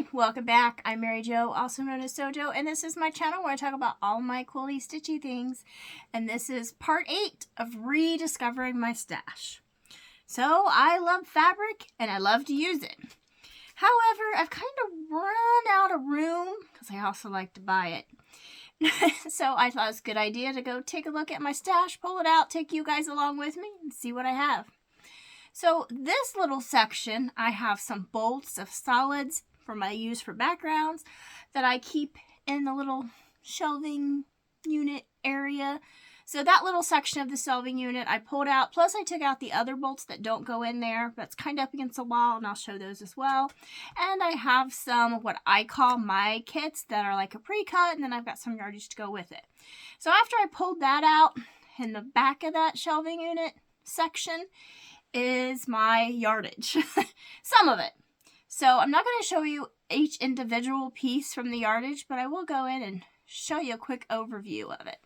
Hi, welcome back. I'm Mary Jo, also known as Sewjo, and this is my channel where I talk about all my quilty stitchy things. And this is part 8 of rediscovering my stash. So I love fabric and I love to use it. However, I've kind of run out of room because I also like to buy it. So I thought it was a good idea to go take a look at my stash, pull it out, take you guys along with me, and see what I have. So this little section, I have some bolts of solids for my use for backgrounds that I keep in the little shelving unit area. So that little section of the shelving unit I pulled out, plus I took out the other bolts that don't go in there. That's kind of up against the wall, and I'll show those as well. And I have some what I call my kits that are like a pre-cut, and then I've got some yardage to go with it. So after I pulled that out, in the back of that shelving unit section is my yardage. Some of it. So I'm not going to show you each individual piece from the yardage, but I will go in and show you a quick overview of it.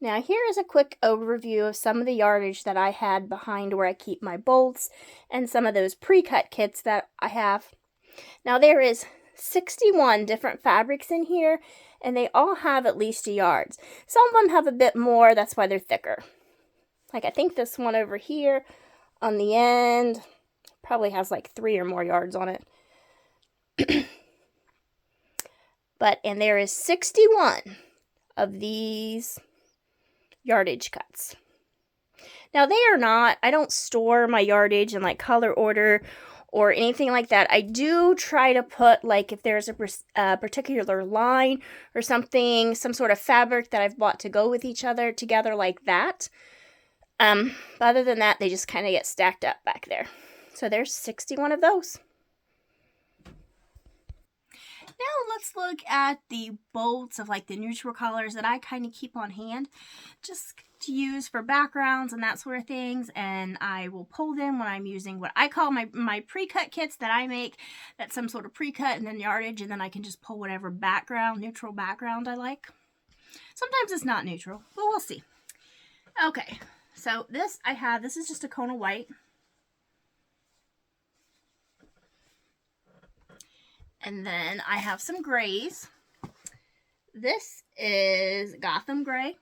Now here is a quick overview of some of the yardage that I had behind where I keep my bolts and some of those pre-cut kits that I have. Now there is 61 different fabrics in here, and they all have at least a yard. Some of them have a bit more, that's why they're thicker. Like I think this one over here on the end probably has like 3 or more yards on it. And there is 61 of these yardage cuts. Now they are not, I don't store my yardage in like color order or anything like that. I do try to put, like, if there's a particular line or something, some sort of fabric that I've bought to go with each other together like that. But other than that, they just kind of get stacked up back there. So there's 61 of those. Now let's look at the bolts of like the neutral colors that I kind of keep on hand just to use for backgrounds and that sort of things. And I will pull them when I'm using what I call my pre-cut kits that I make. That's some sort of pre-cut and then yardage, and then I can just pull whatever background, neutral background I like. Sometimes it's not neutral, but we'll see. Okay. So this is just a Kona white. And then I have some grays. This is Gotham gray.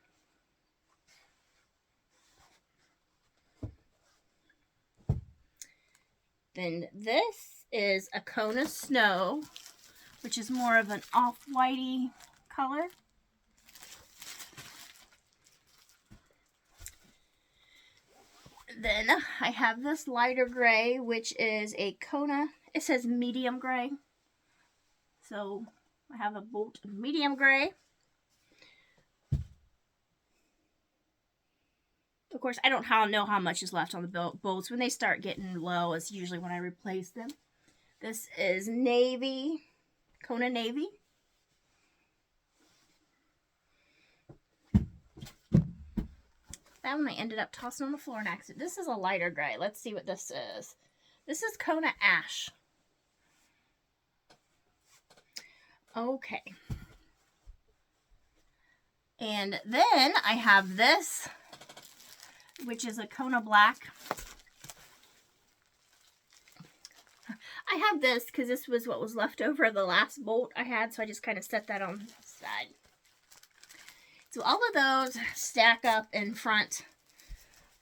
Then this is a Kona snow, which is more of an off-whitey color. Then I have this lighter gray, which is a Kona. It says medium gray. So I have a bolt of medium gray. Of course, I don't know how much is left on the bolts. When they start getting low is usually when I replace them. This is navy, Kona navy. That one I ended up tossing on the floor in accident. This is a lighter gray. Let's see what this is. This is Kona ash. Okay. And then I have this, which is a Kona black. I have this because this was what was left over of the last bolt I had, so I just kind of set that on the side. So all of those stack up in front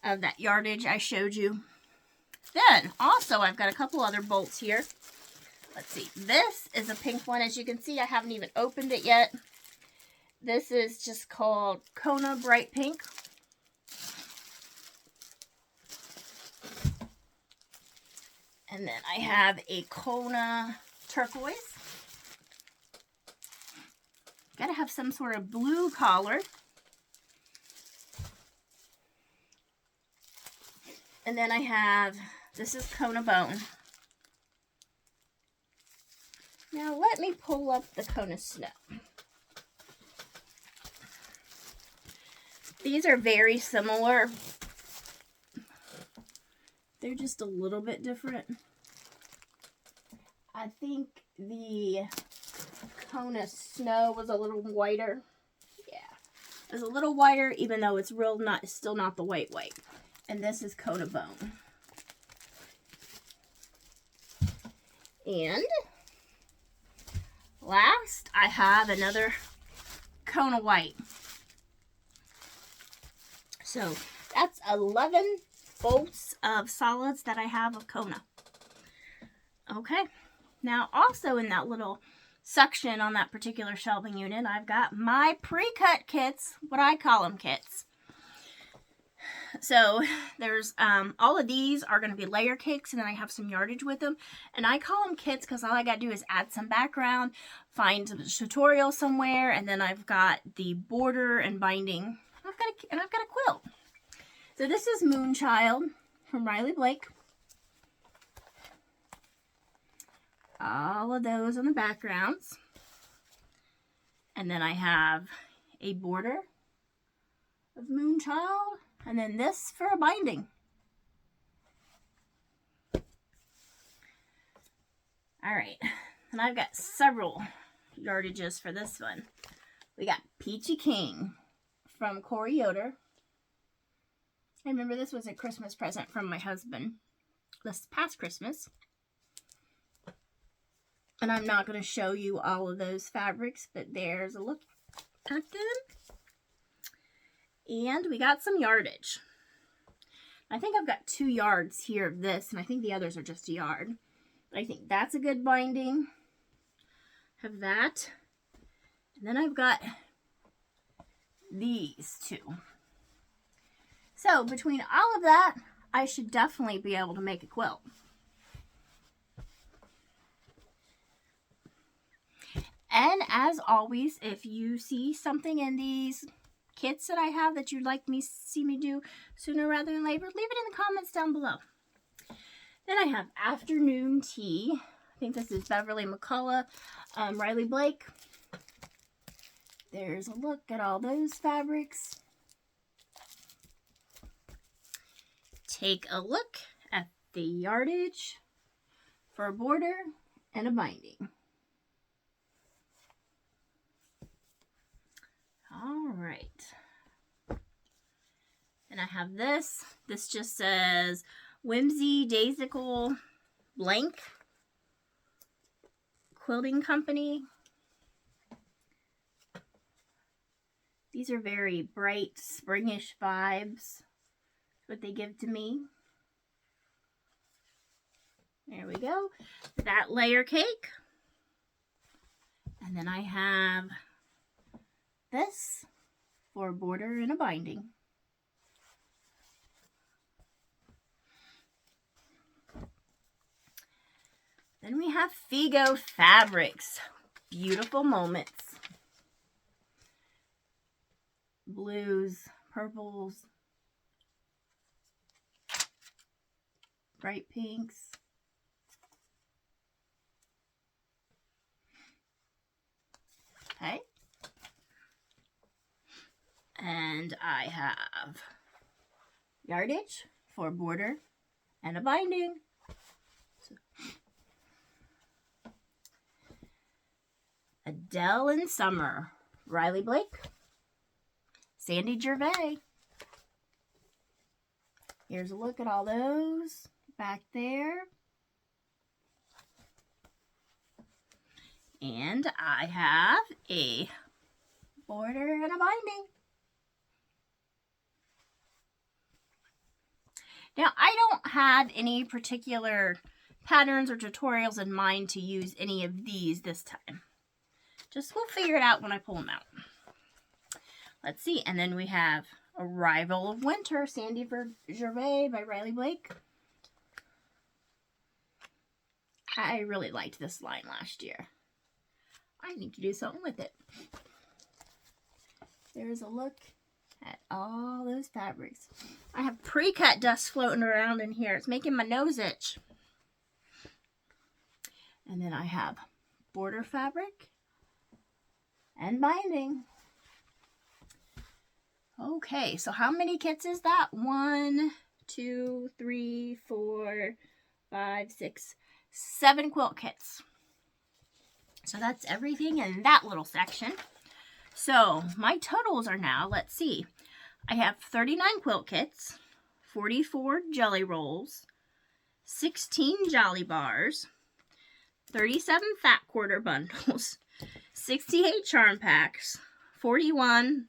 of that yardage I showed you. Then also I've got a couple other bolts here. Let's see. This is a pink one. As you can see, I haven't even opened it yet. This is just called Kona Bright Pink. And then I have a Kona Turquoise. Gotta have some sort of blue collar. And then I have, this is Kona Bone. Now let me pull up the Kona Snow. These are very similar. They're just a little bit different. I think the Kona Snow was a little whiter. Yeah, it was a little whiter, even though it's still not the white. And this is Kona Bone. And last, I have another Kona white. So that's 11 bolts of solids that I have of Kona. Okay, now also in that little section on that particular shelving unit, I've got my pre-cut kits, what I call them kits. So there's all of these are going to be layer cakes, and then I have some yardage with them, and I call them kits because all I got to do is add some background, find a tutorial somewhere, and then I've got the border and binding. I've got a quilt. So this is Moonchild from Riley Blake. All of those on the backgrounds, and then I have a border of Moonchild. And then this for a binding. All right, and I've got several yardages for this one. We got Peachy King from Corey Yoder. I remember this was a Christmas present from my husband this past Christmas. And I'm not going to show you all of those fabrics, but there's a look at them. And we got some yardage. I think I've got 2 yards here of this, and I think the others are just a yard. But I think that's a good binding. Have that. And then I've got these 2. So between all of that, I should definitely be able to make a quilt. And as always, if you see something in these kits that I have that you'd like me see me do sooner rather than later, leave it in the comments down below. Then I have Afternoon Tea. I think this is Beverly McCullough, Riley Blake. There's a look at all those fabrics. Take a look at the yardage for a border and a binding. All right. And I have this. This just says Whimsy Daisical Blank Quilting Company. These are very bright, springish vibes. That's what they give to me. There we go. That layer cake. And then I have this for a border and a binding. Then we have Figo Fabrics. Beautiful Moments. Blues, purples, bright pinks. Okay. And I have yardage for a border and a binding. Adele in Summer, Riley Blake, Sandy Gervais. Here's a look at all those back there. And I have a border and a binding. Now, I don't have any particular patterns or tutorials in mind to use any of these this time. Just we'll figure it out when I pull them out. Let's see. And then we have Arrival of Winter, Sandy Gervais by Riley Blake. I really liked this line last year. I need to do something with it. There's a look at all those fabrics. I have pre-cut dust floating around in here. It's making my nose itch. And then I have border fabric and binding. Okay, so how many kits is that? 1, 2, 3, 4, 5, 6, 7 quilt kits. So that's everything in that little section. So my totals are now, let's see. I have 39 quilt kits, 44 jelly rolls, 16 jolly bars, 37 fat quarter bundles, 68 charm packs, 41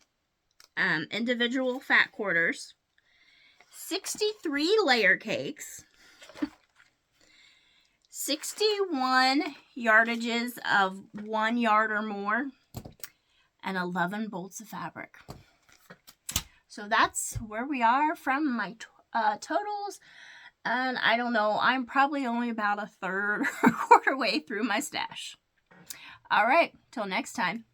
individual fat quarters, 63 layer cakes, 61 yardages of 1 yard or more, and 11 bolts of fabric. So that's where we are from my totals. And I don't know, I'm probably only about a third or quarter way through my stash. All right, till next time.